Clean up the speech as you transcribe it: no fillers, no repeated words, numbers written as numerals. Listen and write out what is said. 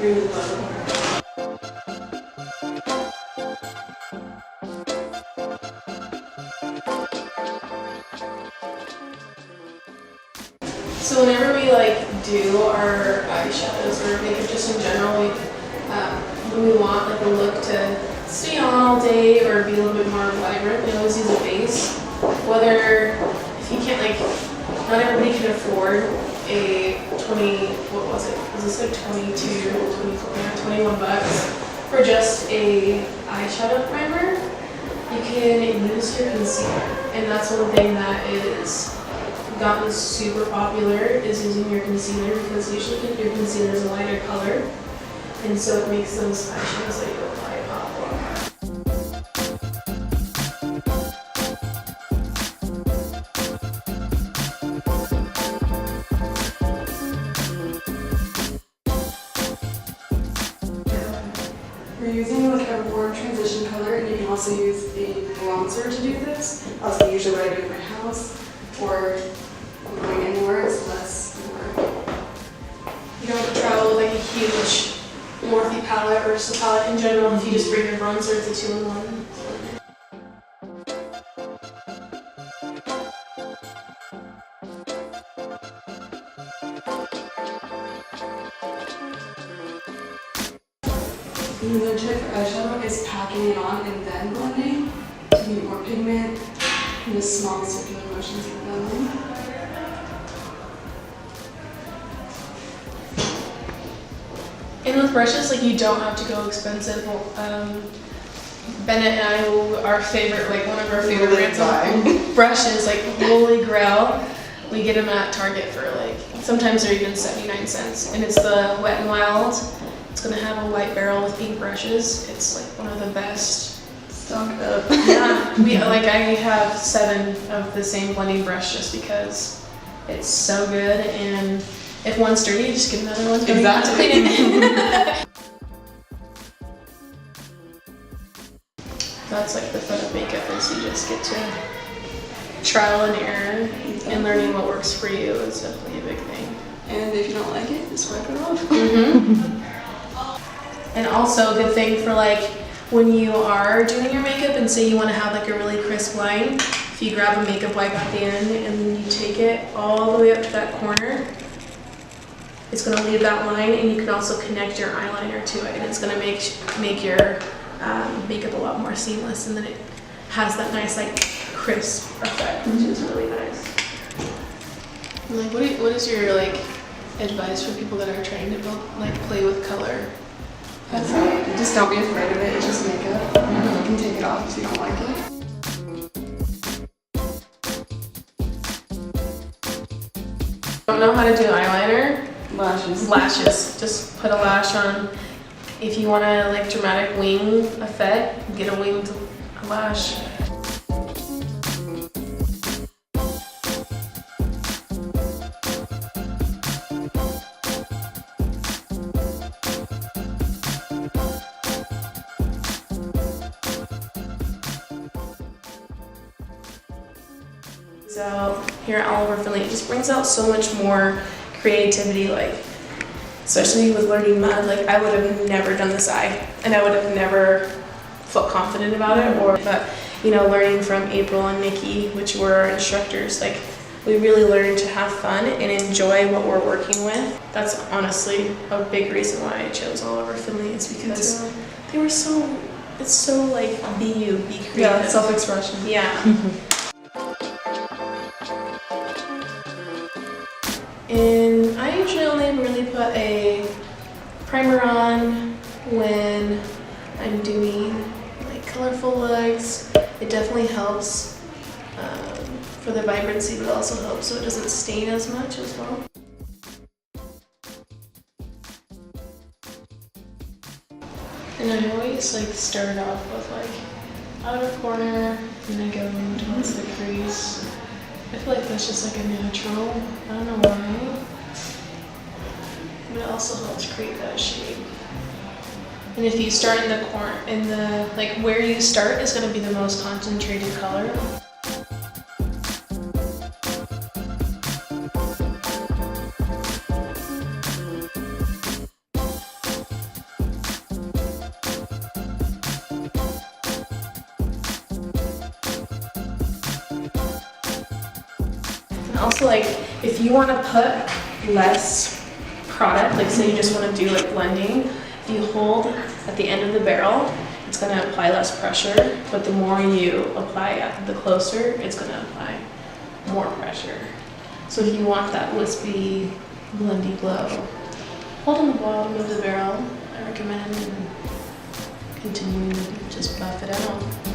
really low. So whenever we do our eyeshadows or makeup just in general, when we want a look to stay on all day or be a little bit more vibrant, we always use a base. Whether, if you can't not everybody can afford a 21 bucks for just a eyeshadow primer. You can use your concealer, and that's one thing that is gotten super popular is using your concealer, because usually your concealer is a lighter color, and so it makes those eyeshadows that you apply pop a lot more. We're using a warm transition color, and you can also use a bronzer to do this. That's usually what I do in my house, or I'm going anywhere, it's less work. You don't have to travel with a huge Morphe palette or just a palette in general. If you just bring your bronzer, it's a 2-in-1. Another trick for eyeshadow is packing it on and then blending to get more pigment in the small circular motions of blending. And with brushes, you don't have to go expensive. Bennett and I, our favorite, one of our favorite brands of brushes, Holy Grail. We get them at Target for sometimes they're even 79 cents. And it's the Wet n Wild. It's gonna have a white barrel with pink brushes. It's one of the best. Stocked up. Yeah, I have 7 of the same blending brush just because it's so good. And if one's dirty, you just get another one. Exactly. To clean it. That's the fun of makeup, is you just get to trial and error, and learning what works for you is definitely a big thing. And if you don't like it, just wipe it off. Mm-hmm. And also a good thing for when you are doing your makeup and say you want to have a really crisp line, if you grab a makeup wipe at the end and then you take it all the way up to that corner, it's going to leave that line, and you can also connect your eyeliner to it, and it's going to make your makeup a lot more seamless, and then it has that nice crisp effect, which is really nice. What is your advice for people that are trying to play with color? That's it. Just don't be afraid of it. It's just makeup. You can take it off if you don't like it. Don't know how to do eyeliner? Lashes. Lashes. Just put a lash on. If you want a dramatic wing effect, get a winged lash. Out here at Oliver Finley, it just brings out so much more creativity, especially with learning mud. I would have never done this eye, and I would have never felt confident about it. But learning from April and Nikki, which were our instructors, we really learned to have fun and enjoy what we're working with. That's honestly a big reason why I chose Oliver Finley, is because they were it's so be you, be creative. Yeah, self-expression. Yeah. And I usually only really put a primer on when I'm doing colorful looks. It definitely helps for the vibrancy, but it also helps so it doesn't stain as much as well. And I always start off with outer corner, and then go in towards the crease. I feel that's just a natural. I don't know why. But it also helps create that shape. And if you start in the corner, where you start is going to be the most concentrated color. also, like, if you want to put less product, like say you just want to do like blending, if you hold at the end of the barrel, it's going to apply less pressure, but the more you apply at the closer, it's going to apply more pressure. So if you want that wispy, blendy glow, hold on the bottom of the barrel, I recommend, and continue to just buff it out.